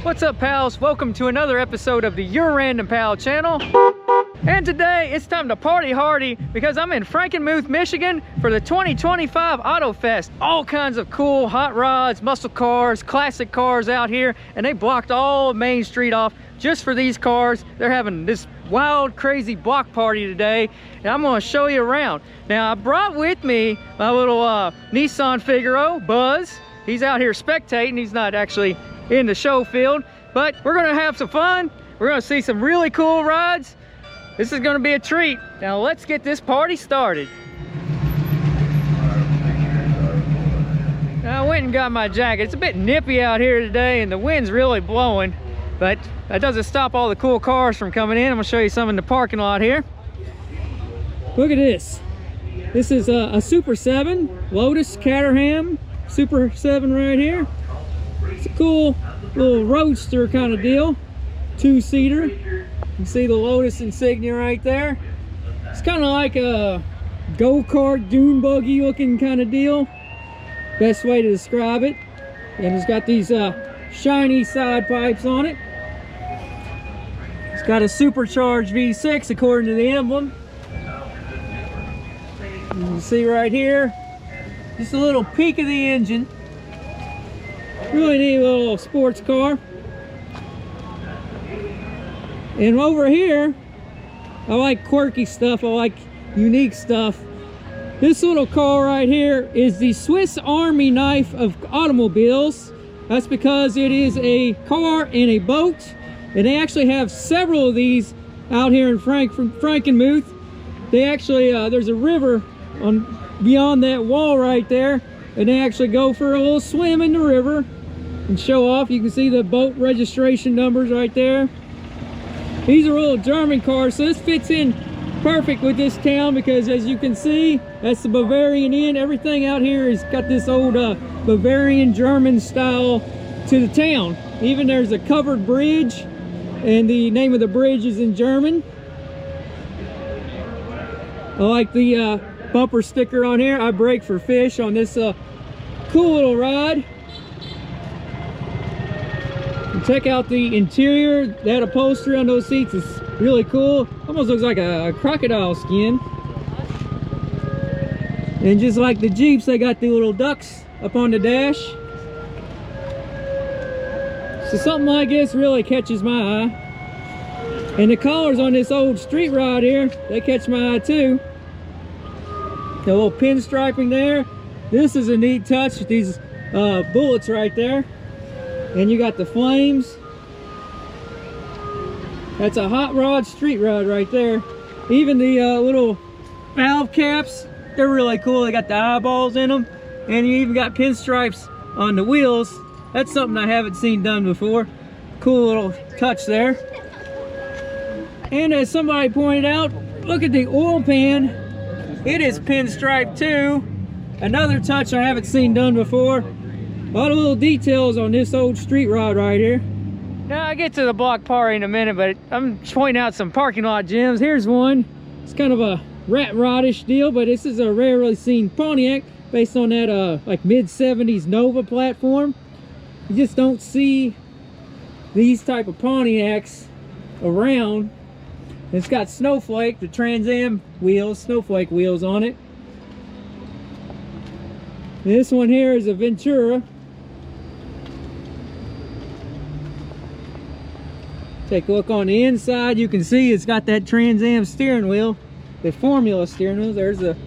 What's up, pals? Welcome to another episode of the Your Random Pao channel. And today it's time to party hardy because I'm in Frankenmuth, Michigan for the 2025 Auto Fest. All kinds of cool hot rods, muscle cars, classic cars out here, and they blocked all Main Street off just for these cars. They're having this wild, crazy block party today, and I'm going to show you around. Now, I brought with me my little Nissan Figaro, Buzz. He's out here spectating. He's not actually in the show field, but we're going to have some fun. We're going to see some really cool rides. This is going to be a treat. Now let's get this party started. Now, I went and got my jacket. It's a bit nippy out here today and the wind's really blowing, but that doesn't stop all the cool cars from coming in. I'm going to show you some in the parking lot here. Look at this. This is a Super 7 Lotus Caterham Super 7 right here. It's a cool little roadster kind of deal, two-seater. You can see the Lotus insignia right there. It's kind of like a go-kart dune buggy looking kind of deal, best way to describe it. And it's got these shiny side pipes on it. It's got a supercharged V6 according to the emblem. You can see right here, just a little peek of the engine. Really neat little sports car. And over here, I like quirky stuff, I like unique stuff. This little car right here is the Swiss Army knife of automobiles. That's because it is a car and a boat, and they actually have several of these out here in Frankenmuth. They actually, there's a river beyond that wall right there, and they actually go for a little swim in the river and show off. You can see the boat registration numbers right there. These are little German cars, so this fits in perfect with this town because, as you can see, that's the Bavarian Inn. Everything out here has got this old Bavarian German style to the town. Even there's a covered bridge, and the name of the bridge is in German. I like the bumper sticker on here. I brake for fish on this cool little ride. And check out the interior. That upholstery on those seats is really cool. Almost looks like a crocodile skin. And just like the Jeeps, they got the little ducks up on the dash. So something like this really catches my eye. And the colors on this old street rod here, they catch my eye too. The little pinstriping there. This is a neat touch with these bullets right there. And you got the flames. That's a hot rod street rod right there. Even the little valve caps, they're really cool. They got the eyeballs in them, and you even got pinstripes on the wheels. That's something I haven't seen done before. Cool little touch there. And as somebody pointed out, look at the oil pan. It is pinstriped too. Another touch I haven't seen done before. A lot of little details on this old street rod right here. Now, I'll get to the block party in a minute, but I'm pointing out some parking lot gems. Here's one. It's kind of a rat rodish deal, but this is a rarely seen Pontiac based on that like mid-70s Nova platform. You just don't see these type of Pontiacs around. It's got Snowflake, the Trans Am wheels, Snowflake wheels on it. This one here is a Ventura. Take a look on the inside. You can see it's got that Trans Am steering wheel, the Formula steering wheel. There's the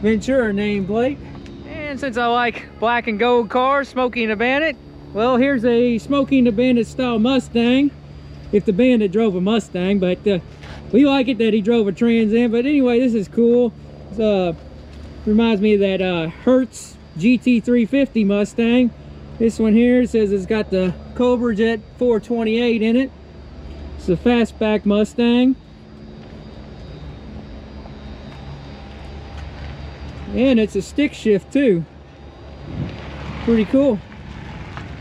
Ventura nameplate. And since I like black and gold cars, Smokey and the Bandit, well, here's a Smokey and the Bandit style Mustang. If the Bandit drove a Mustang, but we like it that he drove a Trans Am. But anyway, this is cool. Reminds me of that Hertz GT350 Mustang. This one here says it's got the Cobra Jet 428 in it. It's a fastback Mustang. And it's a stick shift too. Pretty cool.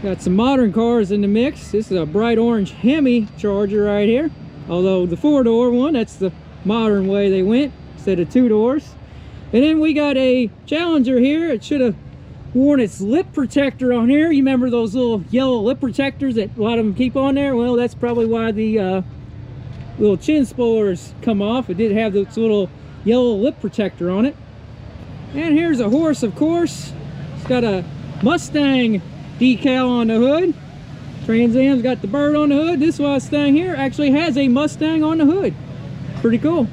Got some modern cars in the mix. This is a bright orange Hemi Charger right here. Although the 4-door one, that's the modern way they went, instead of 2 doors. And then we got a Challenger here. It should have worn its lip protector on here. You remember those little yellow lip protectors that a lot of them keep on there? Well, that's probably why the little chin spoilers come off. It did have this little yellow lip protector on it. And here's a horse, of course. It's got a Mustang decal on the hood. Trans Am's got the bird on the hood. This Mustang here actually has a Mustang on the hood. Pretty cool.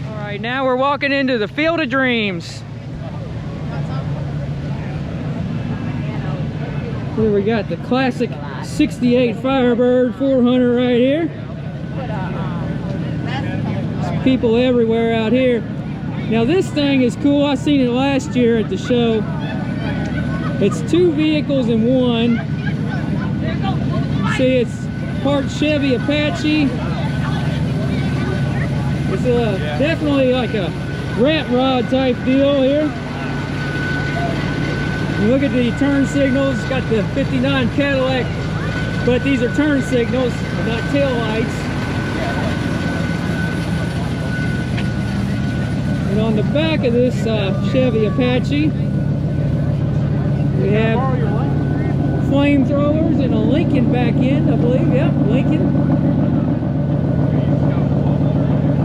All right, now we're walking into the Field of Dreams. Here we got the classic 68 Firebird 400 right here. There's people everywhere out here. Now this thing is cool. I seen it last year at the show. It's 2 vehicles in one. See, it's part Chevy Apache. It's definitely like a rat rod type deal here. You look at the turn signals. It's got the 59 Cadillac, but these are turn signals, not tail lights. And on the back of this Chevy Apache, we have flamethrowers and a Lincoln back end, I believe. Yep, Lincoln.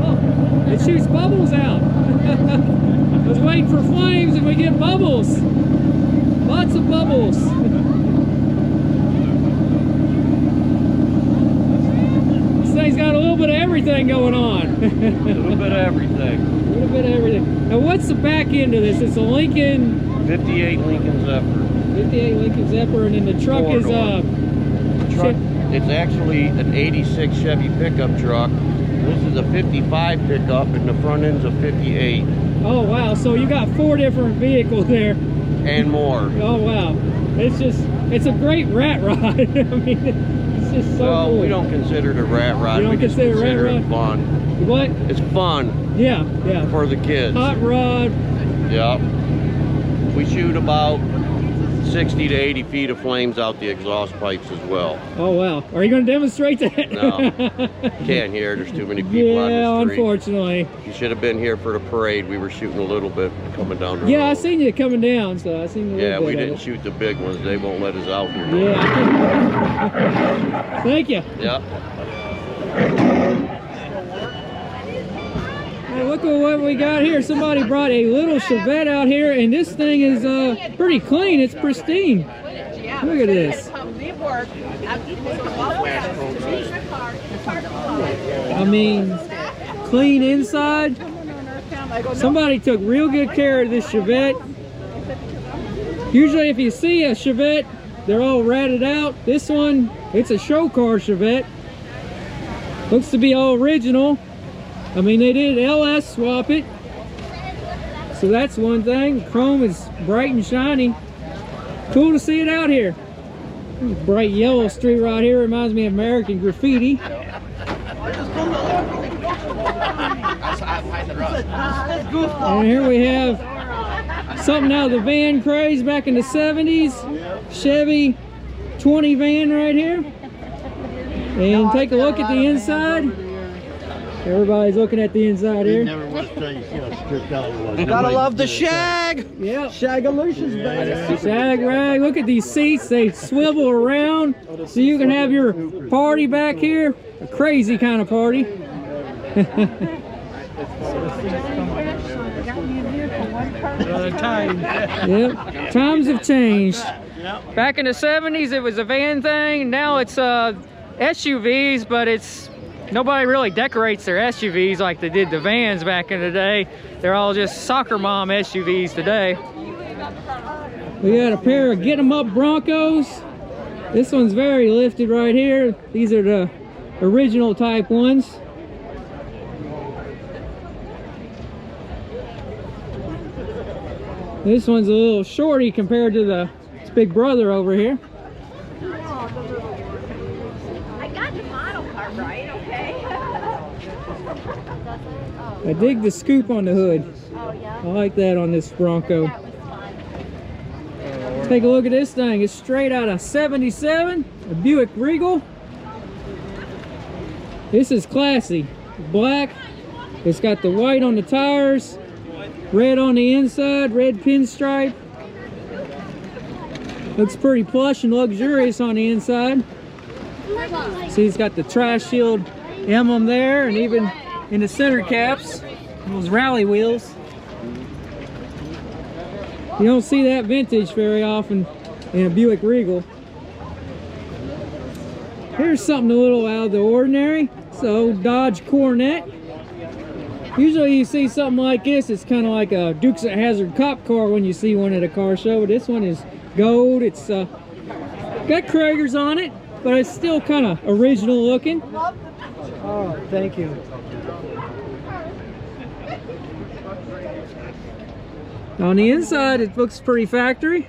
Oh, it shoots bubbles out. I was waiting for flames and we get bubbles. Lots of bubbles. This thing's got a little bit of everything going on. A little bit of everything. A little bit of everything. Now what's the back end of this? It's a Lincoln... 58 Lincoln Zephyr. 58 Lincoln Zephyr, and then the truck is truck. It's actually an 86 Chevy pickup truck. This is a 55 pickup, and the front end's a 58. Oh wow! So you got 4 different vehicles there. And more. Oh wow! It's a great rat ride. I mean, it's just so well, cool. we don't consider it a rat ride. You don't we just consider it fun. What? It's fun. Yeah, yeah. For the kids. Hot rod. Yep. We shoot about 60 to 80 feet of flames out the exhaust pipes as well. Oh wow. Are you going to demonstrate that? No. Can't hear. There's too many people on the street. Yeah, unfortunately. You should have been here for the parade. We were shooting a little bit coming down the road. Yeah, I seen you coming down, so I seen a little bit we of didn't it. shoot the big ones. They won't let us out here. Yeah. Thank you. Yep. Hey, look at what we got here. Somebody brought a little Chevette out here, and this thing is pretty clean. It's pristine. Look at this. I mean, clean inside. Somebody took real good care of this Chevette. Usually if you see a Chevette, they're all ratted out. This one, it's a show car Chevette. Looks to be all original. I mean, they did LS swap it, so that's one thing. Chrome is bright and shiny. Cool to see it out here. Bright yellow street right here reminds me of American Graffiti. And here we have something out of the van craze back in the 70s. Chevy 20 van right here. And take a look at the inside. Everybody's looking at the inside here. Gotta love the shag. Yeah. Shagalicious, baby. Shag rag. Look at these seats. They swivel around so you can have your party back here. A crazy kind of party. Yep. Times have changed. Back in the 70s, it was a van thing. Now it's SUVs, but it's nobody really decorates their SUVs like they did the vans back in the day. They're all just soccer mom SUVs today. We got a pair of Get 'em Up Broncos. This one's very lifted right here. These are the original type ones. This one's a little shorty compared to the big brother over here. I dig the scoop on the hood. I like that on this Bronco. Take a look at this thing. It's straight out of 77, a Buick Regal. This is classy. Black. It's got the white on the tires, red on the inside, red pinstripe. Looks pretty plush and luxurious on the inside. See, it's got the trash shield emblem there, and even in the center caps, those rally wheels. You don't see that vintage very often in a Buick Regal. Here's something a little out of the ordinary. So Dodge Coronet. Usually you see something like this, it's kind of like a Dukes of Hazzard cop car when you see one at a car show. But this one is gold. It's got Kragers on it, but it's still kind of original looking. Oh, thank you. On the inside, it looks pretty factory.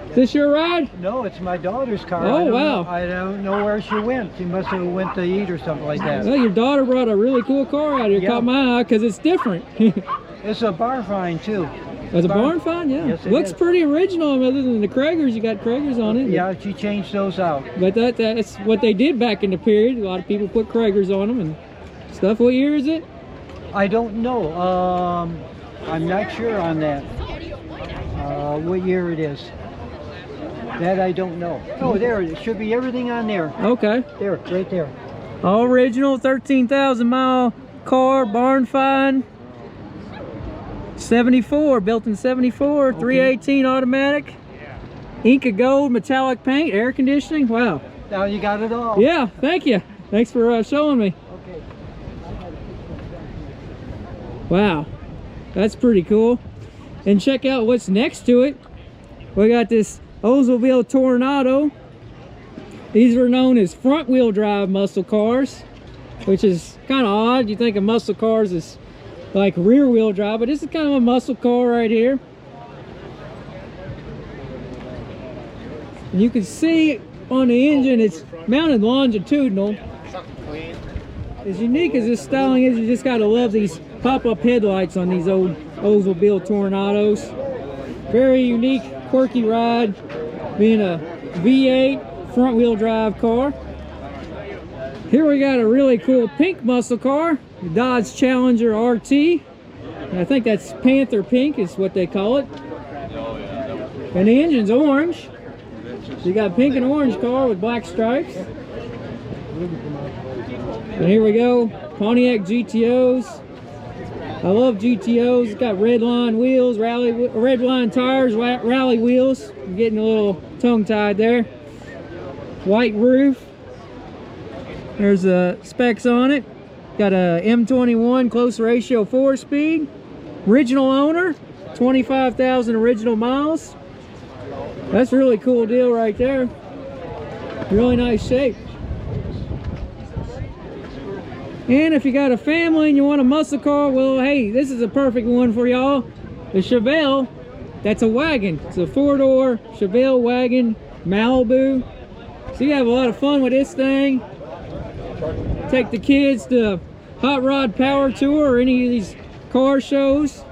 Is this your ride? No, it's my daughter's car. Oh, wow. I don't know where she went. She must have went to eat or something like that. Well, your daughter brought a really cool car out here. Yeah. Caught my eye because it's different. It's a barn find, too. It's a barn find, yeah. Yes, it looks is. pretty original. Other than the Kragers, you got Kragers on it. Yeah, she changed those out. But that's what they did back in the period. A lot of people put Kragers on them and stuff. What year is it? I don't know. I'm not sure on that. What year it is. That I don't know. Oh, there it should be everything on there. Okay. There, right there. All original, 13,000 mile car, barn find. 74, built in 74, okay. 318 automatic. Inca gold, metallic paint, air conditioning. Wow. Now you got it all. Yeah, thank you. Thanks for showing me. Okay. Wow, that's pretty cool. And check out what's next to it. We got this Oldsmobile Tornado. These were known as front wheel drive muscle cars, which is kind of odd. You think of muscle cars as like rear wheel drive, but this is kind of a muscle car right here. And you can see on the engine it's mounted longitudinal. As unique as this styling is, you just gotta love these pop-up headlights on these old Oldsmobile Tornadoes. Very unique, quirky ride, being a V8 front wheel drive car. Here we got a really cool pink muscle car, the Dodge Challenger RT. And I think that's Panther Pink is what they call it. And the engine's orange. So you got a pink and orange car with black stripes. And here we go, Pontiac GTOs. I love GTOs. It's got red line wheels, red line tires, rally wheels. I'm getting a little tongue-tied there. White roof. There's specs on it. Got a M21 close ratio 4-speed. Original owner, 25,000 original miles. That's a really cool deal right there. Really nice shape. And if you got a family and you want a muscle car, well, hey, this is a perfect one for y'all. The Chevelle, that's a wagon. It's a 4-door Chevelle wagon, Malibu. So you have a lot of fun with this thing. Take the kids to Hot Rod Power Tour or any of these car shows.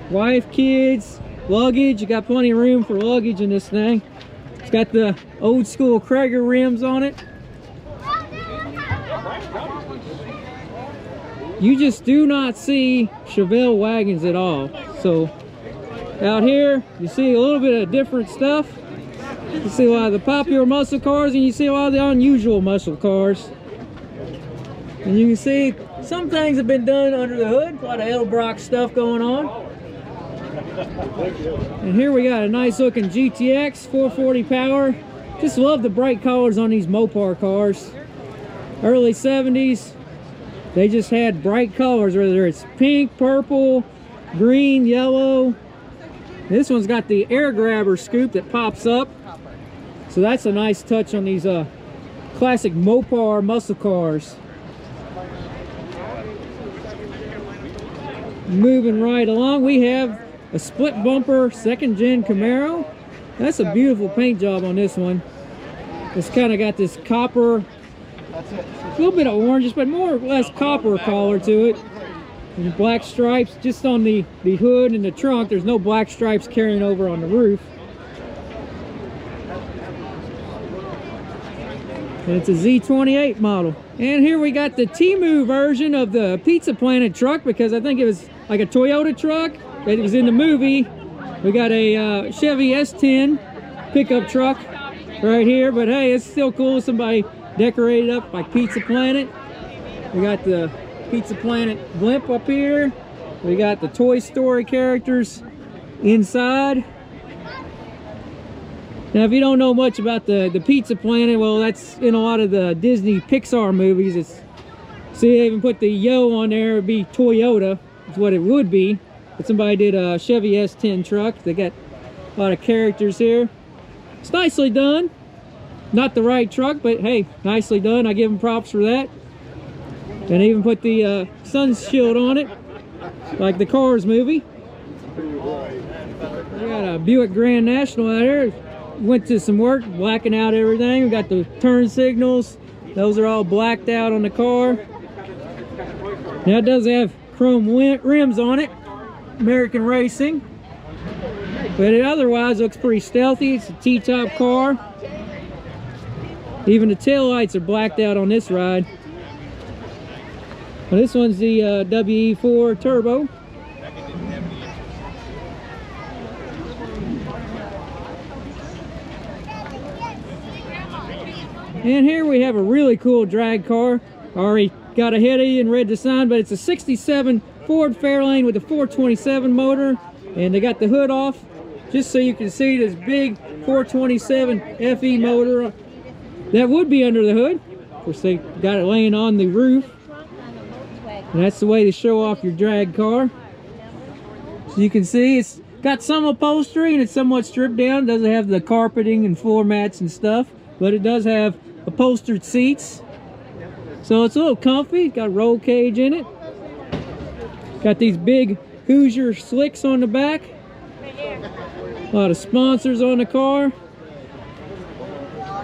Wife, kids, luggage. You got plenty of room for luggage in this thing. It's got the old school Krager rims on it. You just do not see Chevelle wagons at all. So out here you see a little bit of different stuff. You see a lot of the popular muscle cars and you see a lot of the unusual muscle cars. And you can see some things have been done under the hood. A lot of Edelbrock stuff going on. And here we got a nice looking GTX 440 power. Just love the bright colors on these Mopar cars. Early 70s. They just had bright colors, whether it's pink, purple, green, yellow. This one's got the air grabber scoop that pops up. So that's a nice touch on these classic Mopar muscle cars. Moving right along, we have a split bumper 2nd gen Camaro. That's a beautiful paint job on this one. It's kind of got this copper, a little bit of orange, but more or less copper color to it. And black stripes just on the hood and the trunk. There's no black stripes carrying over on the roof. And it's a Z28 model. And here we got the Temu version of the Pizza Planet truck, because I think it was like a Toyota truck that was in the movie. We got a Chevy S10 pickup truck right here, but hey, it's still cool. Somebody decorated up like Pizza Planet. We got the Pizza Planet blimp up here. We got the Toy Story characters inside. Now, if you don't know much about the Pizza Planet, well, that's in a lot of the Disney Pixar movies. See, they even put the yo on there. It would be Toyota. That's what it would be. But somebody did a Chevy S10 truck. They got a lot of characters here. It's nicely done. Not the right truck, but hey, nicely done. I give them props for that. And even put the sun shield on it, like the Cars movie. We got a Buick Grand National out here. Went to some work, blacking out everything. We got the turn signals. Those are all blacked out on the car. Now it does have chrome rims on it. American Racing. But it otherwise looks pretty stealthy. It's a T-top car. Even the tail lights are blacked out on this ride. Well, this one's the WE4 Turbo. And here we have a really cool drag car. Already got ahead of you and read the sign, but it's a 67 Ford Fairlane with a 427 motor. And they got the hood off just so you can see this big 427 FE motor that would be under the hood. Of course, they got it laying on the roof. And that's the way to show off your drag car. So you can see it's got some upholstery and it's somewhat stripped down. It doesn't have the carpeting and floor mats and stuff, but it does have upholstered seats. So it's a little comfy. Got a roll cage in it. Got these big Hoosier slicks on the back. A lot of sponsors on the car.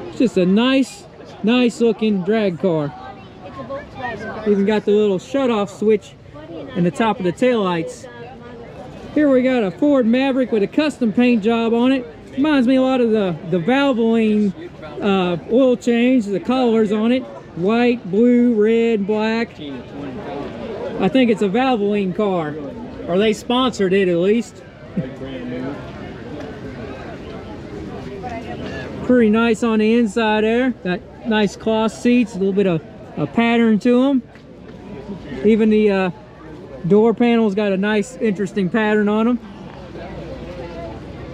It's just a nice looking drag car. Even got the little shut-off switch in the top of the taillights. Here we got a Ford Maverick with a custom paint job on it. Reminds me a lot of the Valvoline oil change, the colors on it. White, blue, red, black. I think it's a Valvoline car. Or they sponsored it at least. Pretty nice on the inside there. Got nice cloth seats, a little bit of a pattern to them. Even the door panels got a nice, interesting pattern on them.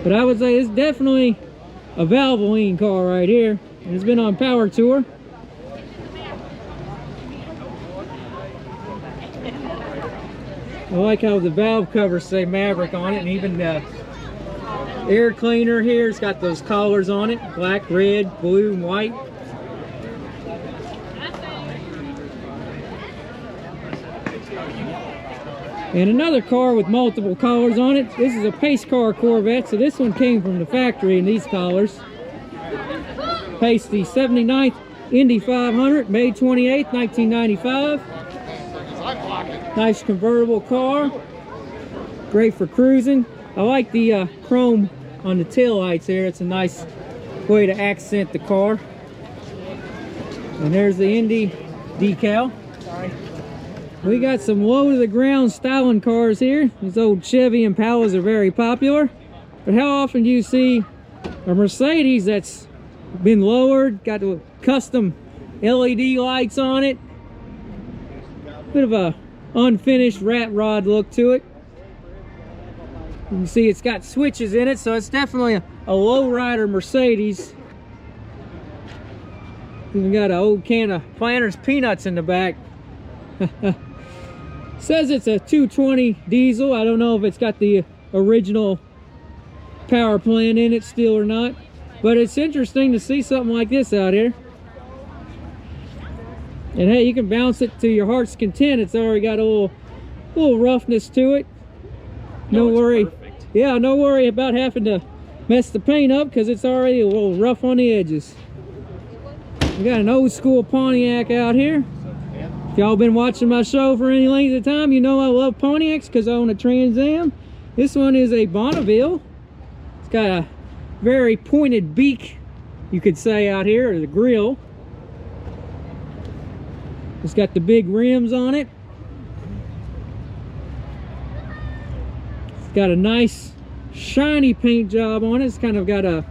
But I would say it's definitely a Valvoline car right here. And it's been on Power Tour. I like how the valve covers say Maverick on it, and even the air cleaner here, it's got those collars on it, black, red, blue, and white. And another car with multiple collars on it. This is a Pace Car Corvette, so this one came from the factory in these collars. Pace, the 79th Indy 500, May 28th, 1995. Nice convertible car. Great for cruising. I like the chrome on the taillights here. It's a nice way to accent the car. And there's the Indy decal. Sorry. We got some low-to-the-ground styling cars here. These old Chevy Impalas are very popular. But how often do you see a Mercedes that's been lowered, got the custom LED lights on it? Bit of a unfinished rat rod look to it. You can see it's got switches in it, so it's definitely a lowrider Mercedes. Even got an old can of Planters Peanuts in the back. Says it's a 220 diesel. I don't know if it's got the original power plant in it still or not, but it's interesting to see something like this out here. And hey, you can bounce it to your heart's content. It's already got a little roughness to it. No worry. Perfect. Yeah, no worry about having to mess the paint up because it's already a little rough on the edges. We got an old school Pontiac out here. If y'all been watching my show for any length of time, you know I love Pontiacs because I own a Trans Am. This one is a Bonneville. It's got a very pointed beak, you could say, out here, or the grill. It's got the big rims on it. It's got a nice shiny paint job on it. It's kind of got a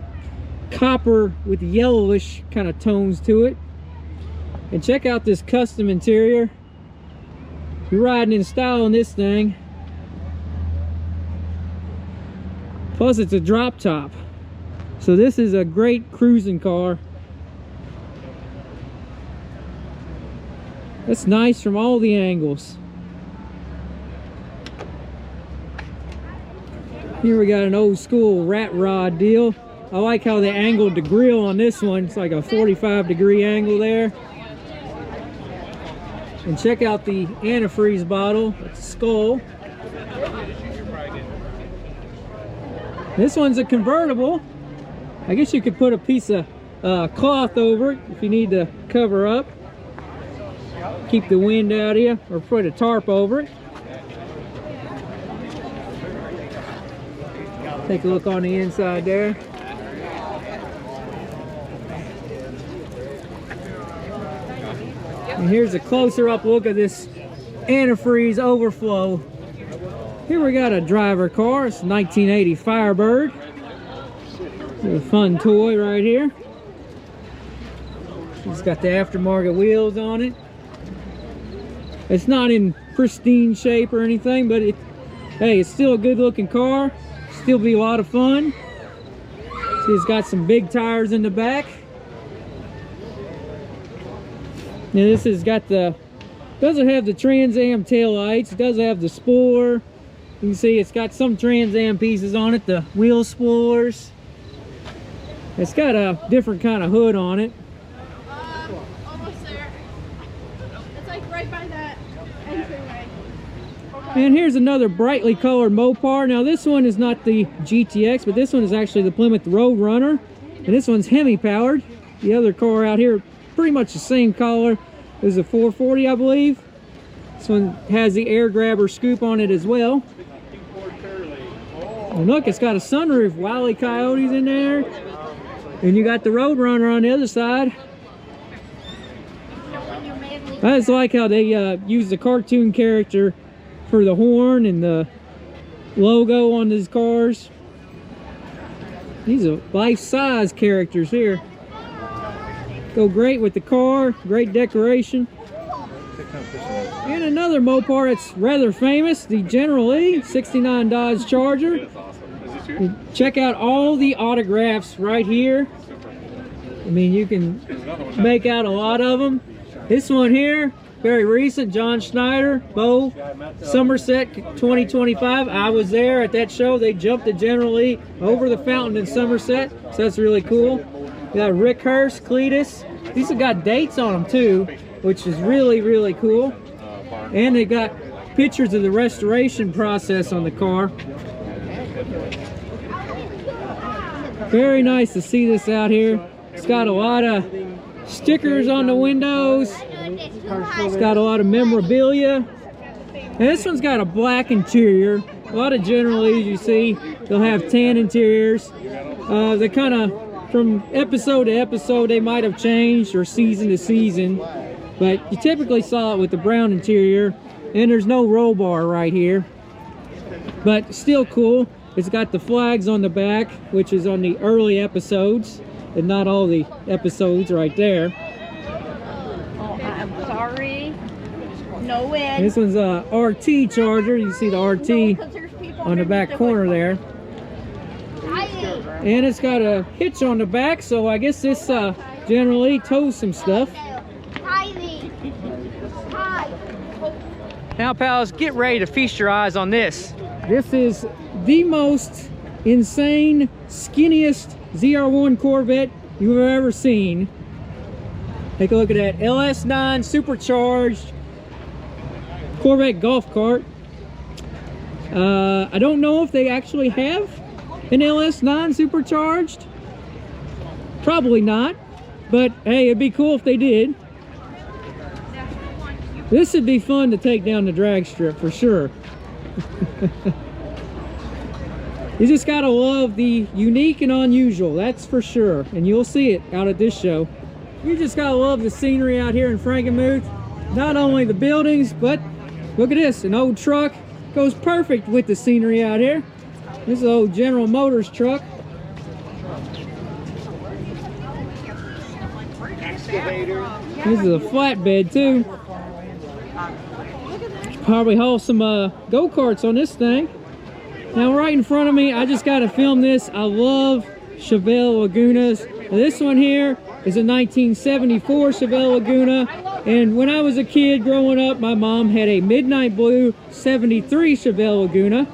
copper with yellowish kind of tones to it. And check out this custom interior. You're riding in style on this thing. Plus it's a drop top. So this is a great cruising car. That's nice from all the angles. Here we got an old school rat rod deal. I like how they angled the grill on this one. It's like a 45-degree angle there. And check out the antifreeze bottle. It's a skull. This one's a convertible. I guess you could put a piece of cloth over it if you need to cover up. Keep the wind out of you, or put a tarp over it. Take a look on the inside there. And here's a closer up look of this antifreeze overflow. Here we got a driver car. It's a 1980 Firebird. It's a fun toy right here. It's got the aftermarket wheels on it. It's not in pristine shape or anything, but hey, it's still a good looking car. Still be a lot of fun. See, it's got some big tires in the back. Now this has got the, doesn't have the Trans Am tail lights. It does have the spoiler. You can see it's got some Trans Am pieces on it, the wheel spoilers. It's got a different kind of hood on it. Almost there. It's like right by that entryway. And here's another brightly colored Mopar. Now this one is not the GTX, but this one is actually the Plymouth Roadrunner. And this one's Hemi powered. The other car out here, pretty much the same color. It was a 440, I believe. This one has the air grabber scoop on it as well. And look, it's got a sunroof. Wile E. Coyote's in there. And you got the Roadrunner on the other side. I just like how they use the cartoon character for the horn and the logo on these cars. These are life-size characters here. Go great with the car, great decoration. And another Mopar that's rather famous, the General Lee 69 Dodge Charger. Check out all the autographs right here. I mean, you can make out a lot of them. This one here, very recent, John Schneider, Bo, Somerset 2025. I was there at that show. They jumped the General Lee over the fountain in Somerset, so that's really cool. We got Rick Hurst, Cletus. These have got dates on them too, which is really, really cool. And they got pictures of the restoration process on the car. Very nice to see this out here. It's got a lot of stickers on the windows. It's got a lot of memorabilia. And this one's got a black interior. A lot of General Lees you see, they'll have tan interiors. They kind of, from episode to episode, they might have changed, or season to season. But you typically saw it with the brown interior. And there's no roll bar right here. But still cool. It's got the flags on the back, which is on the early episodes, and not all the episodes right there. Oh, I'm sorry. No wind. This one's a RT Charger. You see the RT on the back corner there. And it's got a hitch on the back, so I guess this generally tows some stuff. Now, pals, get ready to feast your eyes on this. This is the most insane, skinniest ZR1 Corvette you've ever seen. Take a look at that LS9 supercharged Corvette golf cart. I don't know if they actually have an LS9 supercharged. Probably not, but hey, it'd be cool if they did. This would be fun to take down the drag strip for sure. You just gotta love the unique and unusual, that's for sure, and you'll see it out at this show. You just gotta love the scenery out here in Frankenmuth. Not only the buildings, but look at this, an old truck goes perfect with the scenery out here. This is an old General Motors truck. excavator. This is a flatbed too. Probably haul some go-karts on this thing. Now right in front of me, I just got to film this. I love Chevelle Lagunas. Now, this one here is a 1974 Chevelle Laguna. And when I was a kid growing up, my mom had a midnight blue 73 Chevelle Laguna.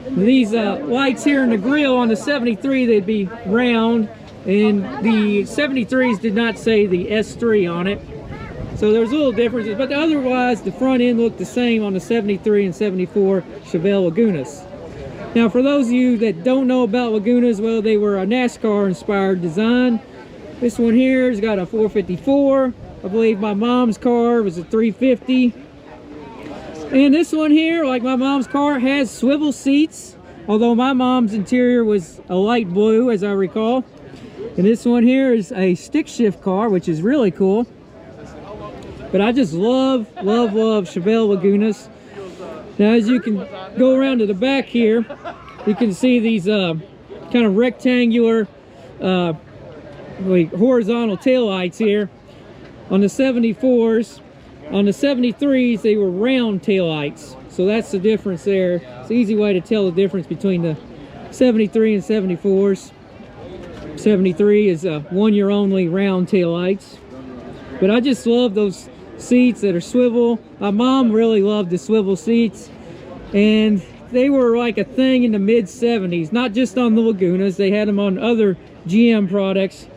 These lights here in the grill on the 73, they'd be round. And the 73s did not say the S3 on it. So there's little differences, but otherwise the front end looked the same on the 73 and 74 Chevelle Lagunas. Now for those of you that don't know about Lagunas, well, they were a NASCAR inspired design. This one here has got a 454. I believe my mom's car was a 350. And this one here, like my mom's car, has swivel seats, although my mom's interior was a light blue, as I recall. And this one here is a stick shift car, which is really cool. But I just love Chevelle Lagunas. Now as you can go around to the back here, you can see these kind of rectangular like horizontal tail lights here on the 74s. On the 73s, they were round tail lights. So that's the difference there. It's an easy way to tell the difference between the 73 and 74s. 73 is one-year only round tail lights. But I just love those seats that are swivel. My mom really loved the swivel seats, and they were like a thing in the mid-70s, not just on the Lagunas. They had them on other GM products,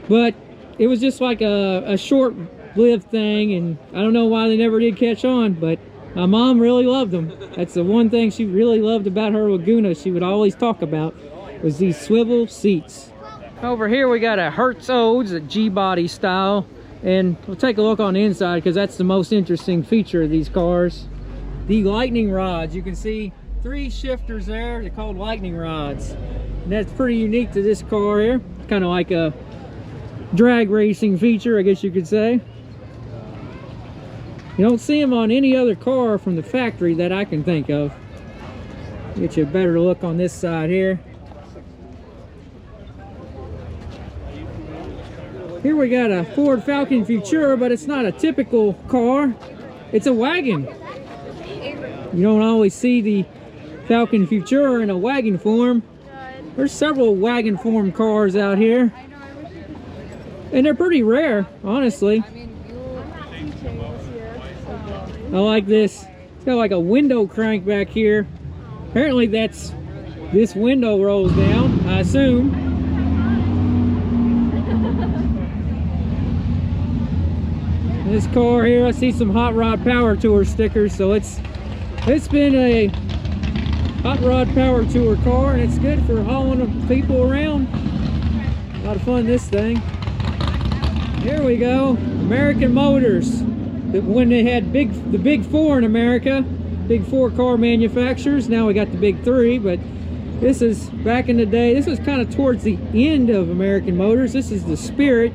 but it was just like a short-lived thing, and I don't know why they never did catch on, but my mom really loved them. That's the one thing she really loved about her Laguna. She would always talk about was these swivel seats. Over here we got a Hertz Odes, a G-body style. And we'll take a look on the inside because that's the most interesting feature of these cars. The lightning rods. You can see 3 shifters there. They're called lightning rods. And that's pretty unique to this car here. Kind of like a drag racing feature, I guess you could say. You don't see them on any other car from the factory that I can think of. Get you a better look on this side here. Here we got a Ford Falcon Futura, but it's not a typical car. It's a wagon. You don't always see the Falcon Futura in a wagon form. There's several wagon form cars out here. And they're pretty rare, honestly. I like this. It's got like a window crank back here. Apparently that's, this window rolls down, I assume. This car here, I see some Hot Rod Power Tour stickers, so it's been a Hot Rod Power Tour car, and it's good for hauling people around. A lot of fun, this thing. Here we go, American Motors. When they had the big 4 in America, big 4 car manufacturers. Now we got the big 3, but this is back in the day. This was kind of towards the end of American Motors. This is the Spirit.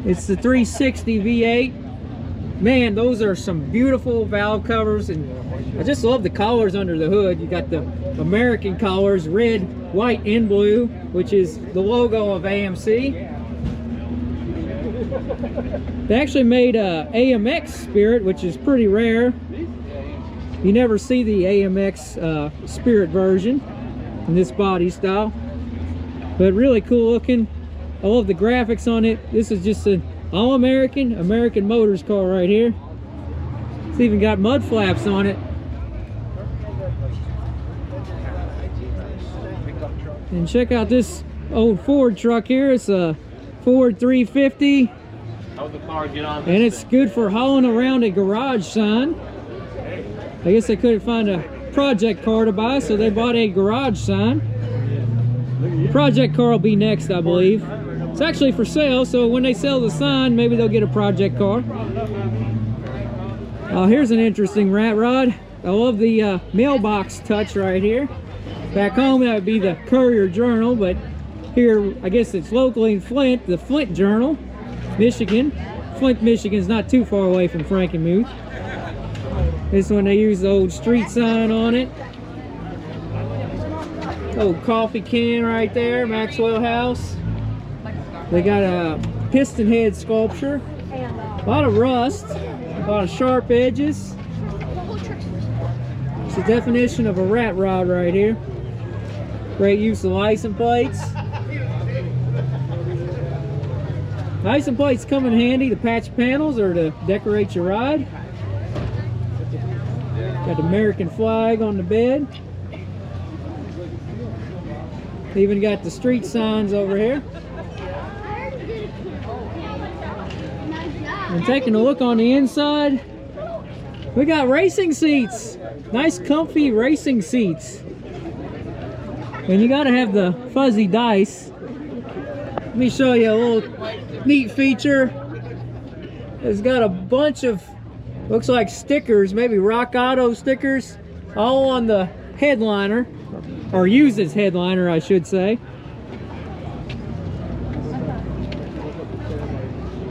It's the 360 V8. Man, those are some beautiful valve covers, and I just love the collars under the hood. You got the American collars, red, white, and blue, which is the logo of AMC. They actually made a AMX Spirit, which is pretty rare. You never see the AMX Spirit version in this body style, but really cool looking. I love the graphics on it. This is just an all-American Motors car right here. It's even got mud flaps on it. And check out this old Ford truck here. It's a Ford 350. And it's good for hauling around a garage sign. I guess they couldn't find a project car to buy, so they bought a garage sign. The project car will be next, I believe. It's actually for sale, so when they sell the sign, maybe they'll get a project car. Here's an interesting rat rod. I love the mailbox touch right here. Back home, that would be the Courier Journal, but here, I guess it's locally in Flint, the Flint Journal, Michigan. Flint, Michigan's not too far away from Frankenmuth. This one, they use the old street sign on it. Old coffee can right there, Maxwell House. They got a piston head sculpture. A lot of rust, a lot of sharp edges. It's the definition of a rat rod right here. Great use of license plates. License plates come in handy to patch panels or to decorate your ride. Got the American flag on the bed. Even got the street signs over here. And taking a look on the inside, we got racing seats. Nice comfy racing seats. And you gotta have the fuzzy dice. Let me show you a little neat feature. It's got a bunch of, looks like stickers, maybe Rock Auto stickers, all on the headliner, or used as headliner, I should say.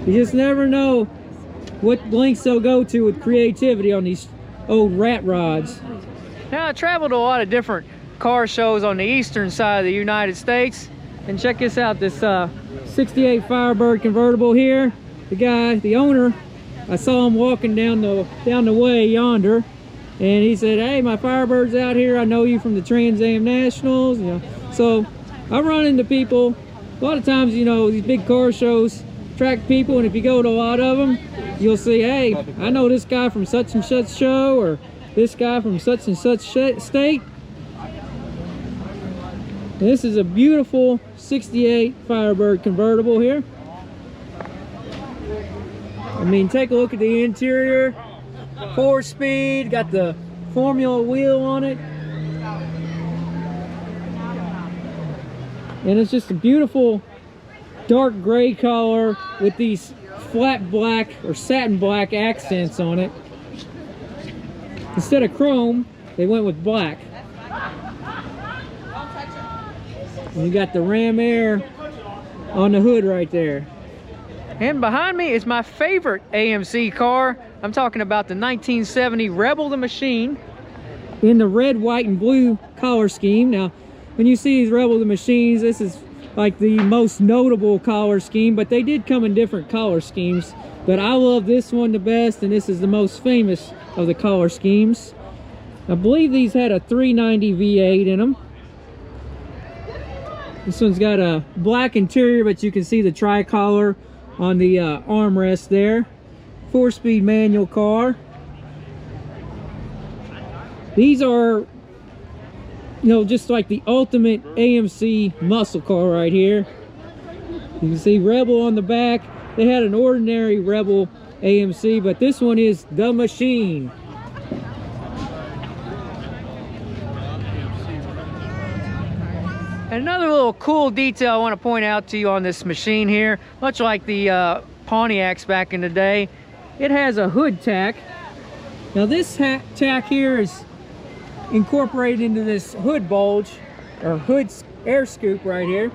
You just never know what lengths they'll go to with creativity on these old rat rods. Now, I traveled to a lot of different car shows on the eastern side of the United States, and check this out, this 68 Firebird convertible here. The guy, the owner, I saw him walking down the way yonder, and he said, "Hey, my Firebird's out here. I know you from the Trans Am Nationals." You know, so I run into people a lot of times. You know, these big car shows attract people, and if you go to a lot of them, you'll see, "Hey, I know this guy from such and such show, or this guy from such and such state." This is a beautiful 68 Firebird convertible here. I mean, take a look at the interior. 4-speed, got the Formula wheel on it. And it's just a beautiful dark gray color with these flat black or satin black accents on it. Instead of chrome, they went with black. And you got the Ram Air on the hood right there. And behind me is my favorite AMC car. I'm talking about the 1970 Rebel the Machine in the red, white, and blue color scheme. Now, when you see these Rebel the Machines, this is like the most notable color scheme, but they did come in different color schemes. But I love this one the best, and this is the most famous of the color schemes. I believe these had a 390 V8 in them. This one's got a black interior, but you can see the tricolor on the armrest there. 4-speed manual car. These are, you know, just like the ultimate AMC muscle car right here. You can see Rebel on the back. They had an ordinary Rebel AMC, but this one is the Machine. And another little cool detail I want to point out to you on this machine here, much like the Pontiacs back in the day, it has a hood tack. Now this tack here is incorporated into this hood bulge, or hood air scoop right here.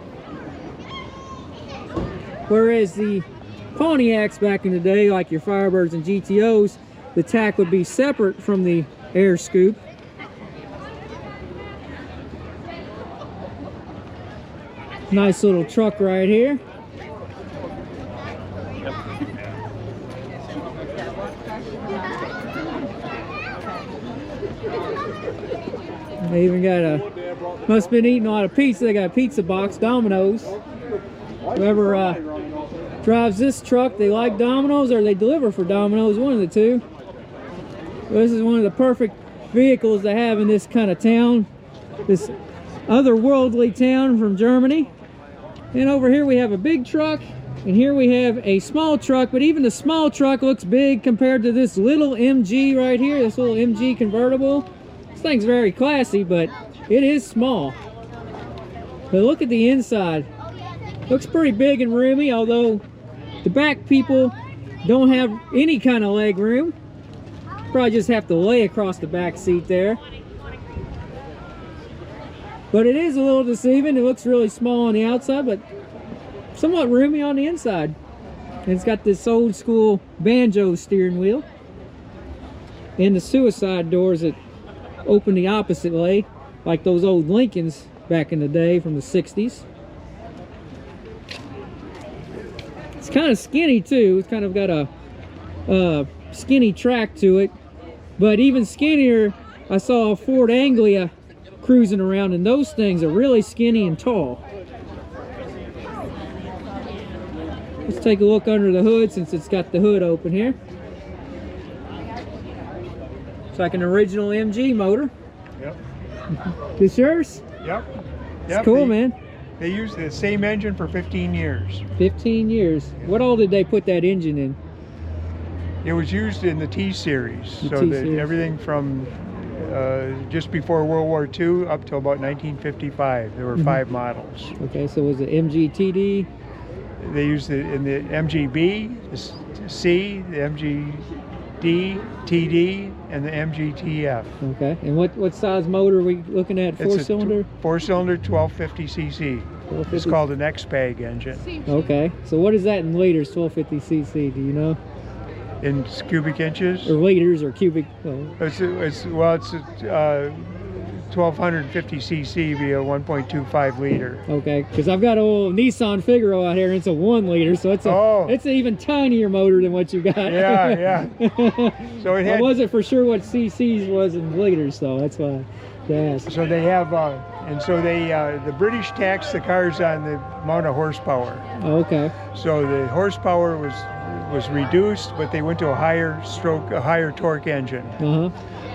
Whereas the Pontiacs back in the day, like your Firebirds and GTOs, the tack would be separate from the air scoop. Nice little truck right here. They even got a, must have been eating a lot of pizza. They got a pizza box, Domino's. Whoever drives this truck, they like Domino's or they deliver for Domino's, one of the two. This is one of the perfect vehicles to have in this kind of town, this otherworldly town from Germany. And over here we have a big truck, and here we have a small truck, but even the small truck looks big compared to this little MG right here, this little MG convertible. This thing's very classy, but it is small. But look at the inside. Looks pretty big and roomy, although the back people don't have any kind of leg room. Probably just have to lay across the back seat there. But it is a little deceiving. It looks really small on the outside, but somewhat roomy on the inside. And it's got this old school banjo steering wheel. And the suicide doors that open the opposite way, like those old Lincolns back in the day from the 60s. It's It's kind of skinny too. It's kind of got a skinny track to it. But even skinnier, I saw a Ford Anglia cruising around, and those things are really skinny and tall. Let's take a look under the hood since it's got the hood open here. It's like an original MG motor. Yep. This yours? Yep. It's cool, man. They used the same engine for 15 years. 15 years. What all did they put that engine in? It was used in the T series. Everything from just before World War II up till about 1955. There were 5 models. Okay, so was it MGTD? They used it in the MGB, the C, the MGD, TD, and the MGTF. Okay, and what size motor are we looking at? Four-cylinder? Four-cylinder, 1250cc. It's called an X-Pag engine. Okay, so what is that in liters, 1250cc? Do you know? In cubic inches? Or liters or cubic? Oh. It's 1250cc via 1.25 liter. Okay, because I've got a old Nissan Figaro out here, and it's a 1 liter, so it's it's an even tinier motor than what you got. Yeah. So it had, I wasn't for sure what CCs was in liters, so that's why I asked. So they have, the British taxed the cars on the amount of horsepower. Okay. So the horsepower was reduced, but they went to a higher torque engine.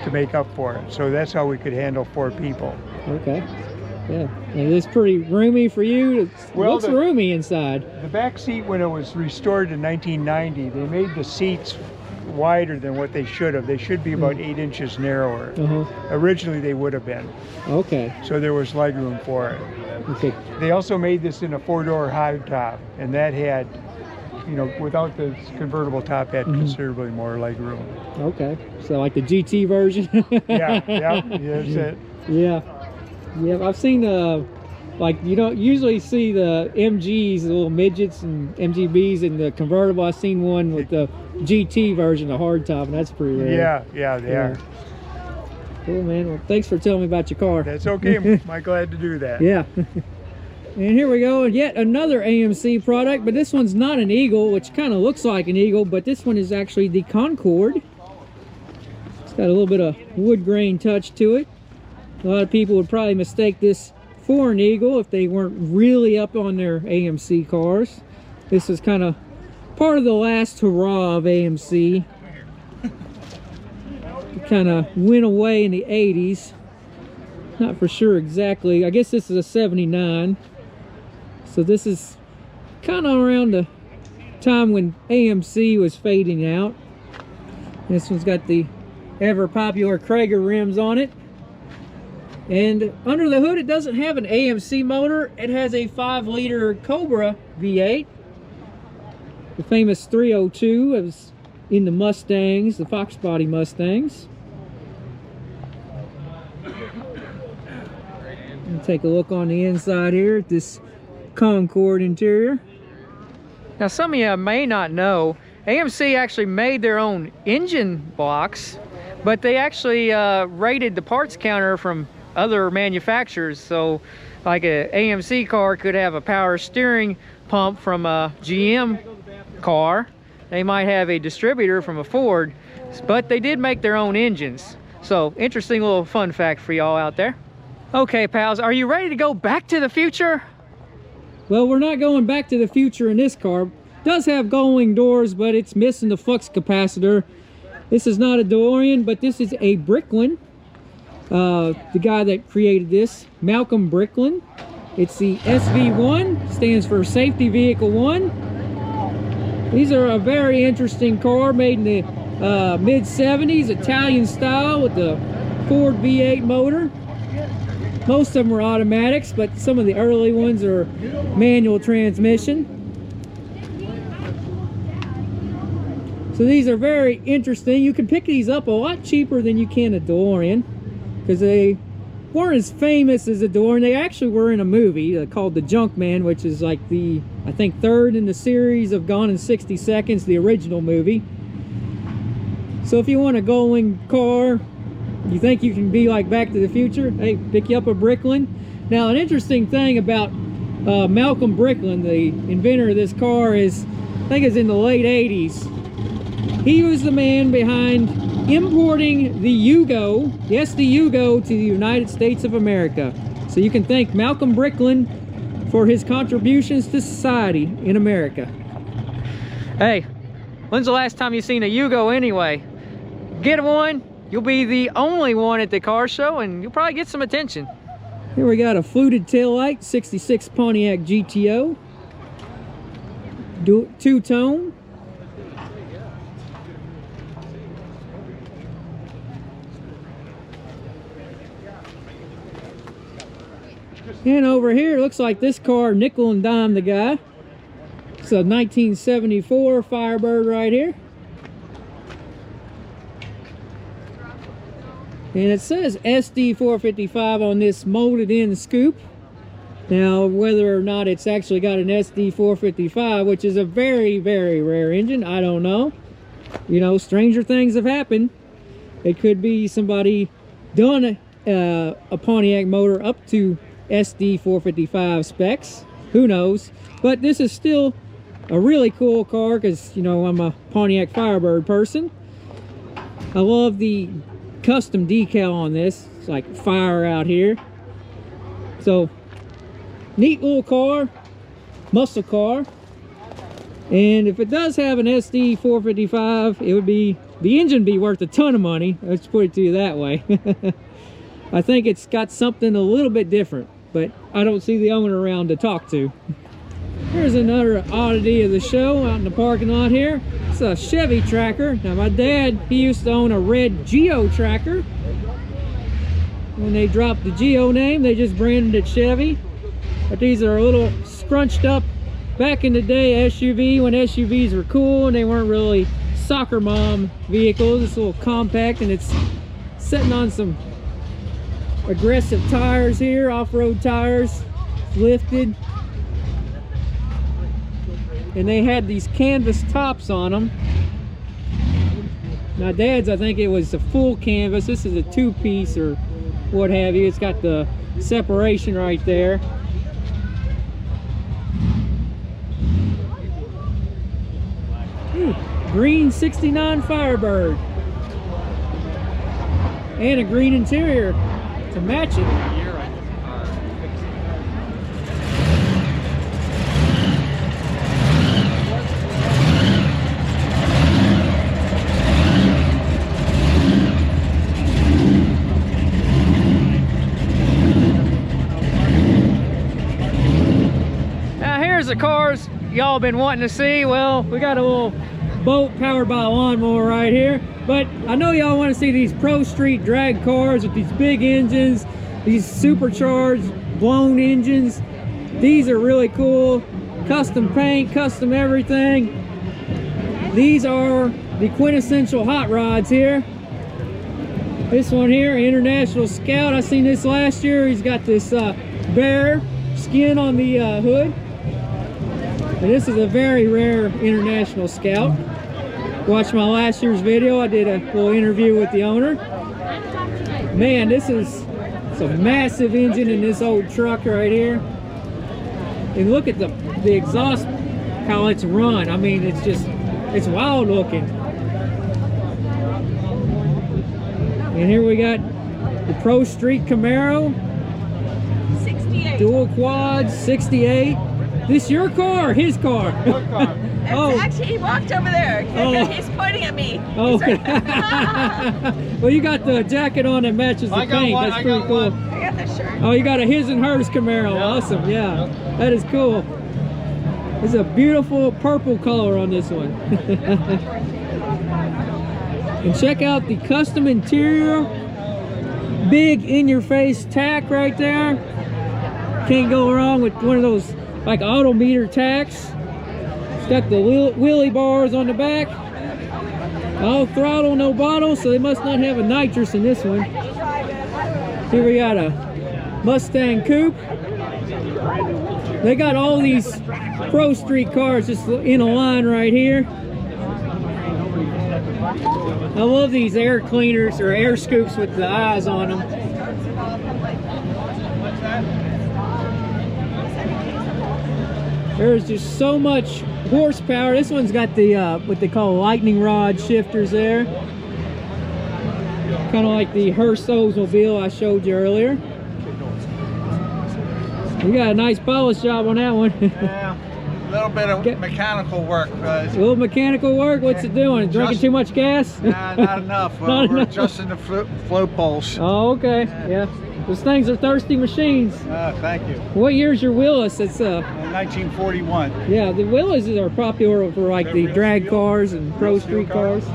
To make up for it. So that's how we could handle 4 people. Okay. Yeah. And it's pretty roomy for you. It looks roomy inside. The back seat, when it was restored in 1990, they made the seats wider than what they should have. They should be about 8 inches narrower. Originally they would have been. Okay. So there was leg room for it. Okay. They also made this in a 4-door hardtop, and that had, without the convertible top, had considerably more leg room. Okay, so like the GT version. yeah, that's it. Yeah, I've seen like you don't usually see the MGs, the little midgets and MGBs in the convertible. I've seen one with the GT version, the hardtop, and that's pretty rare. Yeah, they are. Cool, man. Well, thanks for telling me about your car. That's okay. I'm glad to do that. Yeah. And here we go, yet another AMC product, but this one's not an Eagle, which kind of looks like an Eagle, but this one is actually the Concorde. It's got a little bit of wood grain touch to it. A lot of people would probably mistake this for an Eagle if they weren't really up on their AMC cars. This is kind of part of the last hurrah of AMC. It kind of went away in the 80s. Not for sure exactly. I guess this is a 79. So this is kind of around the time when AMC was fading out. This one's got the ever popular Krager rims on it. And under the hood, it doesn't have an AMC motor. It has a 5-liter Cobra V8. The famous 302 is in the Mustangs, the Fox body Mustangs. Take a look on the inside here at this Concorde interior. Now some of you may not know, AMC actually made their own engine blocks, but they actually rated the parts counter from other manufacturers. So like a AMC car could have a power steering pump from a GM car. They might have a distributor from a Ford, but they did make their own engines. So interesting little fun fact for y'all out there. Okay, pals, are you ready to go back to the future? Well, we're not going back to the future in this car. It does have gull-wing doors, but it's missing the flux capacitor. This is not a DeLorean, but this is a Bricklin. The guy that created this, Malcolm Bricklin. It's the SV1, stands for Safety Vehicle 1. These are a very interesting car, made in the mid-70s, Italian style with the Ford V8 motor. Most of them were automatics, but some of the early ones are manual transmission. So these are very interesting. You can pick these up a lot cheaper than you can a DeLorean, because they weren't as famous as a DeLorean. They actually were in a movie called The Junkman, which is like the, I think, 3rd in the series of Gone in 60 Seconds, the original movie. So if you want a gull-wing car, you think you can be like Back to the Future, hey, pick you up a Bricklin. Now, an interesting thing about Malcolm Bricklin, the inventor of this car, is I think it's in the late 80s. He was the man behind importing the Yugo, yes, the Yugo, to the United States of America. So you can thank Malcolm Brickland for his contributions to society in America. Hey, when's the last time you seen a Yugo anyway? Get one, you'll be the only one at the car show, and you'll probably get some attention. Here we got a fluted taillight, 66 Pontiac GTO. Two-tone. And over here, it looks like this car nickel and dime the guy. It's a 1974 Firebird right here. And it says SD455 on this molded in scoop. Now, whether or not it's actually got an SD455, which is a very, very rare engine, I don't know. You know, stranger things have happened. It could be somebody done a Pontiac motor up to SD455 specs. Who knows? But this is still a really cool car because, you know, I'm a Pontiac Firebird person. I love the custom decal on this. It's like fire out here. So, neat little car, muscle car. And if it does have an SD455, it would be, the engine be worth a ton of money. Let's put it to you that way. I think it's got something a little bit different, but I don't see the owner around to talk to. Here's another oddity of the show out in the parking lot here. It's a Chevy tracker. Now my dad, he used to own a red Geo tracker. When they dropped the Geo name, they just branded it Chevy. But these are a little scrunched up, back in the day SUV, when SUVs were cool and they weren't really soccer mom vehicles. It's a little compact and it's sitting on some aggressive tires here, off-road tires, lifted. And they had these canvas tops on them. Now Dad's, I think it was a full canvas. This is a two-piece or what have you. It's got the separation right there. Ooh, green 69 Firebird. And a green interior to match it. Now here's the cars y'all been wanting to see. Well, we got a little boat powered by a lawnmower right here. But I know y'all want to see these Pro Street drag cars with these big engines, these supercharged, blown engines. These are really cool. Custom paint, custom everything. These are the quintessential hot rods here. This one here, International Scout. I seen this last year. He's got this bear skin on the hood. And this is a very rare International Scout. Watch my last year's video. I did a little interview with the owner. Man, this is a massive engine in this old truck right here. And look at the exhaust, how it's run. I mean, it's wild looking. And here we got the Pro Street Camaro. 68. Dual quads, 68. This your car or his car? Your car. Oh. Actually, he walked over there. Oh. He's pointing at me. Oh, okay. Well, you got the jacket on that matches the paint. That's pretty cool. I got the shirt. Oh, you got a his and hers Camaro. Yeah. Awesome. Yeah, that is cool. It's a beautiful purple color on this one. And check out the custom interior. Big in-your-face tack right there. Can't go wrong with one of those like odometer tacks. It's got the wheelie bars on the back. All throttle, no bottle, so they must not have a nitrous in this one. Here we got a Mustang Coupe. They got all these Pro Street cars just in a line right here. I love these air cleaners or air scoops with the eyes on them. There's just so much horsepower. This one's got the what they call lightning rod shifters there. Kind of like the Hearst Oldsmobile I showed you earlier. You got a nice polish job on that one. Yeah, a little bit of mechanical work. A little mechanical work? What's it doing? Drinking too much gas? Nah, not enough. Not We're enough. adjusting the flow pulse. Oh, okay. Yeah. Those things are thirsty machines. Thank you. What year's your Willis? It's 1941. yeah, the Willises are popular for like the drag cars and pro street cars.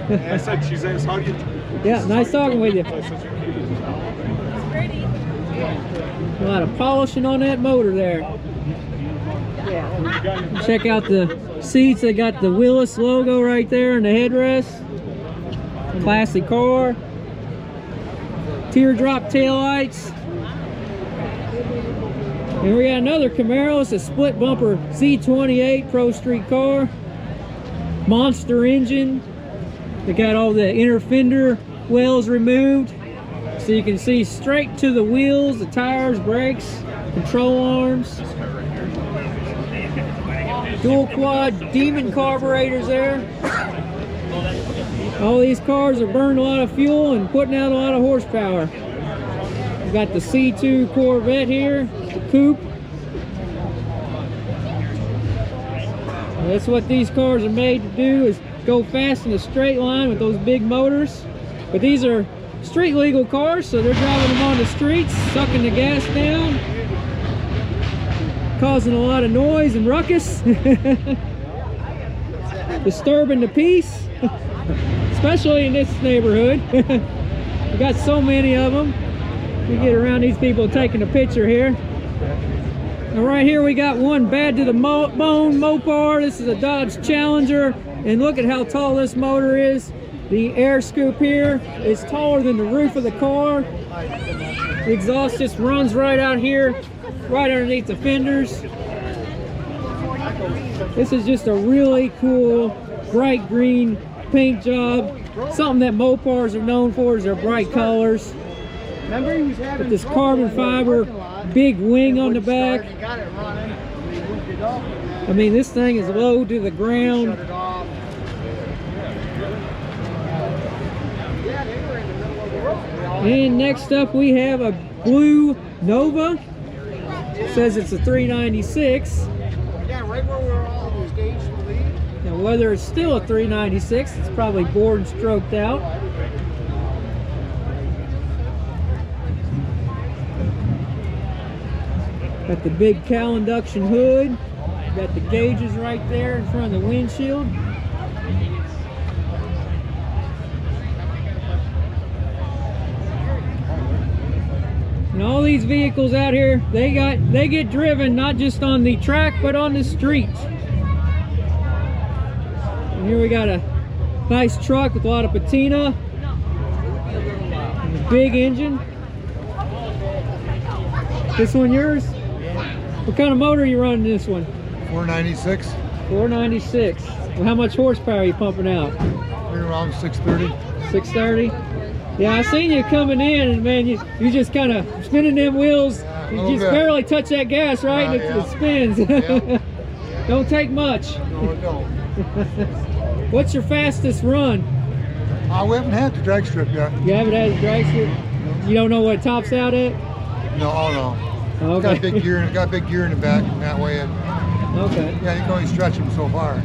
I said, she says, how do you... Yeah, nice talking with you. A lot of polishing on that motor there. Check out the seats. They got the Willis logo right there in the headrest. Classy car. Teardrop taillights. And we got another Camaro. It's a split bumper Z28 Pro Street car. Monster engine. They got all the inner fender wells removed, so you can see straight to the wheels, the tires, brakes, control arms. Dual quad Demon carburetors there. All these cars are burning a lot of fuel and putting out a lot of horsepower. We've got the C2 Corvette here, the coupe. And that's what these cars are made to do, is go fast in a straight line with those big motors. But these are street legal cars, so they're driving them on the streets, sucking the gas down, causing a lot of noise and ruckus, disturbing the peace, especially in this neighborhood. We got so many of them. We get around these people taking a picture here. Now right here we got one bad to the bone Mopar. This is a Dodge Challenger, and look at how tall this motor is. The air scoop here is taller than the roof of the car. The exhaust just runs right out here, right underneath the fenders. This is just a really cool bright green paint job. Something that Mopars are known for is their bright colors. With this carbon fiber big wing on the back. I mean, this thing is low to the ground. And next up we have a blue Nova. It says it's a 396. Now whether it's still a 396, it's probably bored and stroked out. Got the big cowl induction hood. Got the gauges right there in front of the windshield. And all these vehicles out here, they get driven not just on the track but on the street. And here we got a nice truck with a lot of patina. And a big engine. This one yours? What kind of motor are you running this one? 496. 496. Well, how much horsepower are you pumping out? We're around 630. 630? Yeah, I seen you coming in, and man, you just kind of spinning them wheels. You just barely touch that gas, right? And it spins. Yeah. Don't take much. No, it don't. What's your fastest run? We haven't had the drag strip yet. You haven't had a drag strip? You don't know what it tops out at? No, no. Okay. It's got a big gear, and it got a big gear in the back that way, and okay. yeah, you can only stretch them so far.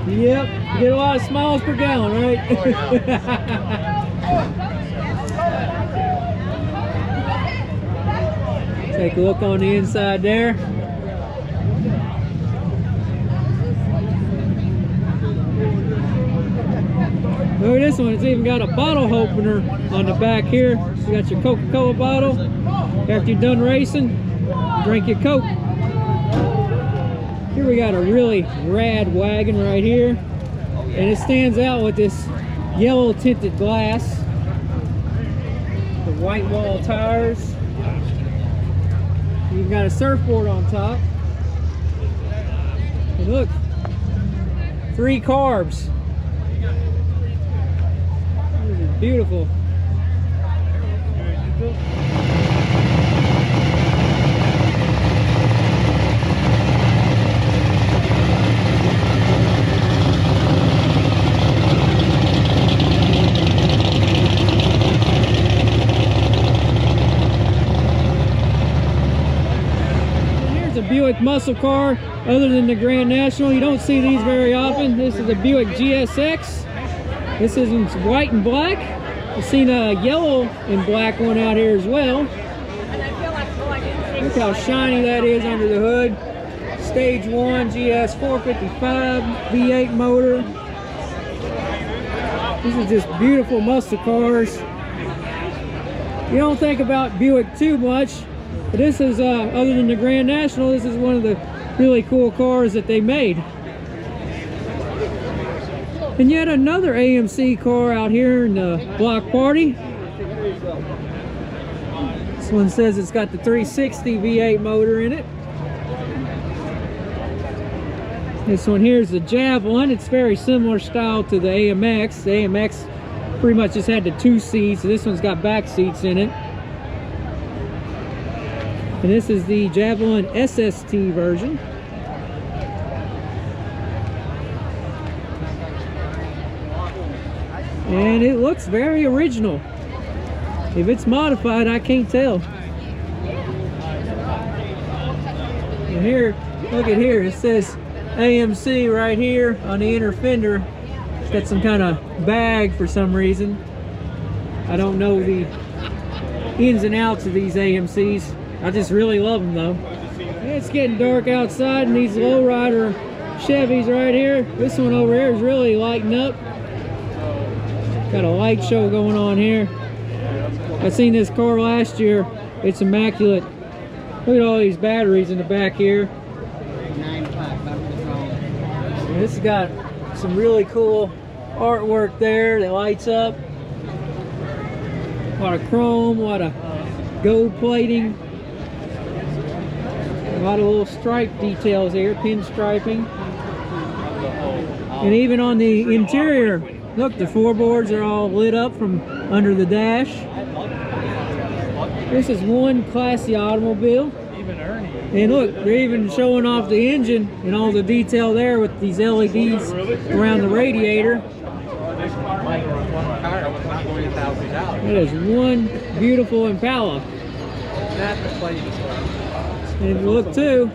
Yep, you get a lot of miles per gallon, right? Oh, yeah. Take a look on the inside there. Look at this one, it's even got a bottle opener on the back here. You got your Coca-Cola bottle. After you're done racing, drink your Coke. Here we got a really rad wagon right here. And it stands out with this yellow tinted glass. The white wall tires. You've got a surfboard on top. And look, 3 carbs. This is beautiful. Buick muscle car other than the Grand National. You don't see these very often. This is a Buick GSX. This is in white and black. I've seen a yellow and black one out here as well. Look how shiny that is under the hood. Stage 1 GS 455 V8 motor. These are just beautiful muscle cars. You don't think about Buick too much, but this is, other than the Grand National, this is one of the really cool cars that they made. And yet another AMC car out here in the block party. This one says it's got the 360 V8 motor in it. This one here is the Javelin. It's very similar style to the AMX. The AMX pretty much just had the 2 seats. This one's got back seats in it. And this is the Javelin SST version. And it looks very original. If it's modified, I can't tell. And here, look at here, it says AMC right here on the inner fender. It's got some kind of bag for some reason. I don't know the ins and outs of these AMCs. I just really love them though. It's getting dark outside, and these lowrider Chevys right here, this one over here is really lighting up. Got a light show going on here. I seen this car last year. It's immaculate. Look at all these batteries in the back here. And this has got some really cool artwork there that lights up. A lot of chrome, a lot of gold plating. A lot of little stripe details here, pinstriping. And even on the interior, look, the floorboards are all lit up from under the dash. This is one classy automobile. And look, they're even showing off the engine and all the detail there with these LEDs around the radiator. That is one beautiful Impala. And if you look too,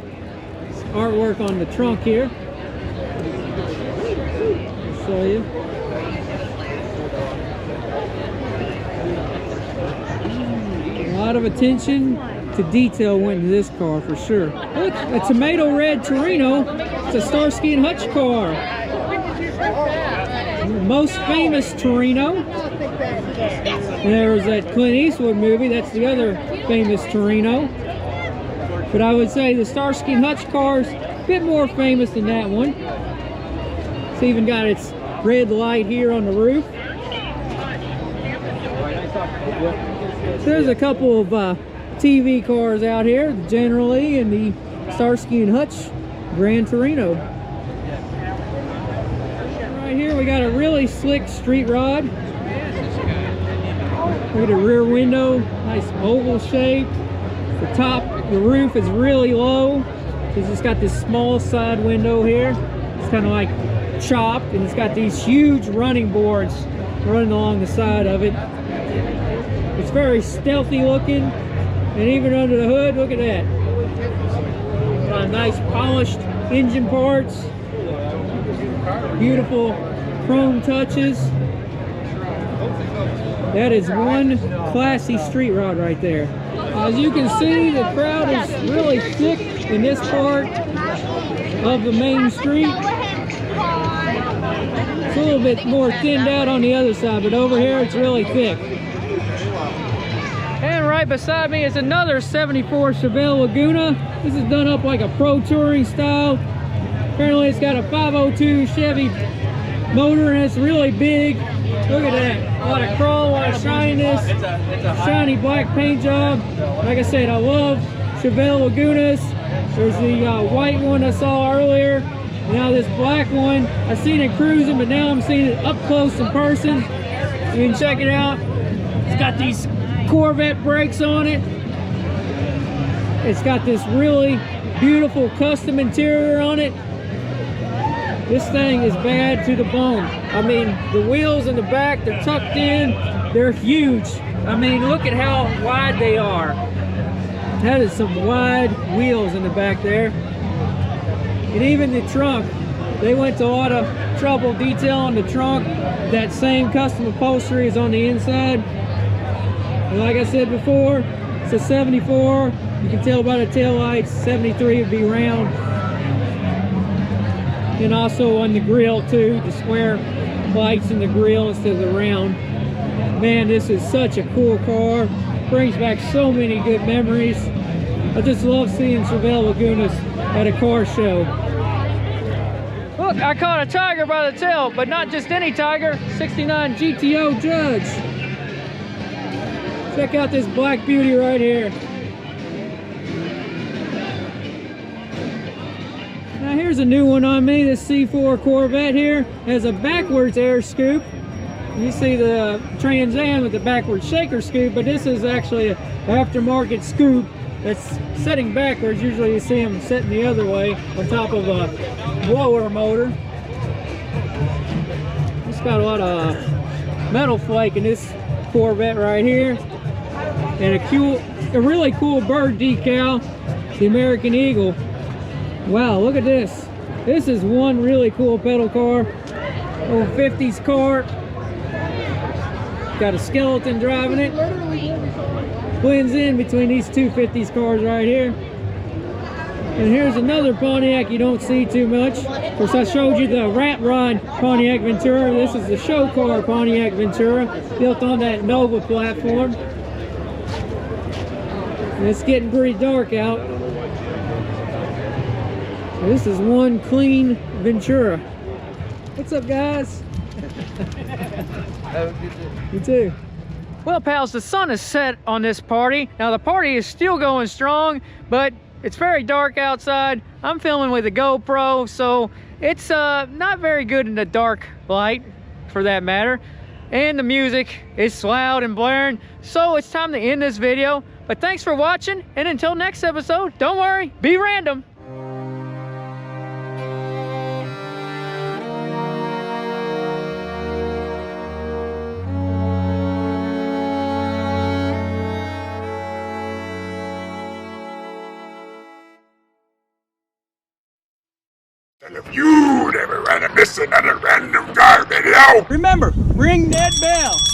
artwork on the trunk here. I'll show you. A lot of attention to detail went into this car for sure. Look, a tomato red Torino. It's a Starsky and Hutch car. The most famous Torino. And there was that Clint Eastwood movie. That's the other famous Torino. But I would say the Starsky and Hutch car is a bit more famous than that one. It's even got its red light here on the roof. There's a couple of TV cars out here, generally, in the Starsky and Hutch Gran Torino. Right here we got a really slick street rod. Look at the rear window, nice oval shape. The top, the roof is really low. It's just got this small side window here. It's kind of like chopped, and it's got these huge running boards running along the side of it. It's very stealthy looking, and even under the hood, look at that. Nice polished engine parts, beautiful chrome touches. That is one classy street rod right there. As you can see, the crowd is really thick in this part of the main street. It's a little bit more thinned out on the other side, but over here it's really thick. And right beside me is another 74 Chevelle Laguna. This is done up like a pro touring style. Apparently it's got a 502 Chevy motor, and it's really big. Look at that. A lot of chrome, a lot of shininess. Shiny black paint job. Like I said, I love Chevelle Lagunas. There's the white one I saw earlier. Now this black one, I've seen it cruising, but now I'm seeing it up close in person. You can check it out. It's got these Corvette brakes on it. It's got this really beautiful custom interior on it. This thing is bad to the bone. I mean, the wheels in the back, they're tucked in. They're huge. I mean, look at how wide they are. That is some wide wheels in the back there. And even the trunk, they went to a lot of trouble detailing the trunk. That same custom upholstery is on the inside. And like I said before, it's a 74. You can tell by the tail lights, 73 would be round. And also on the grill too, the square lights in the grill instead of the round. Man, this is such a cool car. Brings back so many good memories. I just love seeing Chevelle Lagunas at a car show. Look, I caught a tiger by the tail, but not just any tiger, 69 GTO Judge. Check out this black beauty right here. Now here's a new one on me. This C4 Corvette here has a backwards air scoop. You see the Trans Am with the backwards shaker scoop, but this is actually an aftermarket scoop that's setting backwards. Usually you see them setting the other way on top of a blower motor. It's got a lot of metal flake in this Corvette right here. And a really cool bird decal, the American Eagle. Wow, look at this. This is one really cool pedal car. Old 50s car. Got a skeleton driving it. Blends in between these two 50s cars right here. And here's another Pontiac you don't see too much. Of course, I showed you the Rat Rod Pontiac Ventura. This is the show car Pontiac Ventura, built on that Nova platform. And it's getting pretty dark out. So this is one clean Ventura. What's up, guys? You too. Well, pals, the sun is set on this party. Now, the party is still going strong, but it's very dark outside. I'm filming with a GoPro, so it's not very good in the dark light, for that matter. And the music is loud and blaring, so it's time to end this video. But thanks for watching, and until next episode, don't worry, be random. And if you never want to miss another Random Car video, Remember, ring that bell.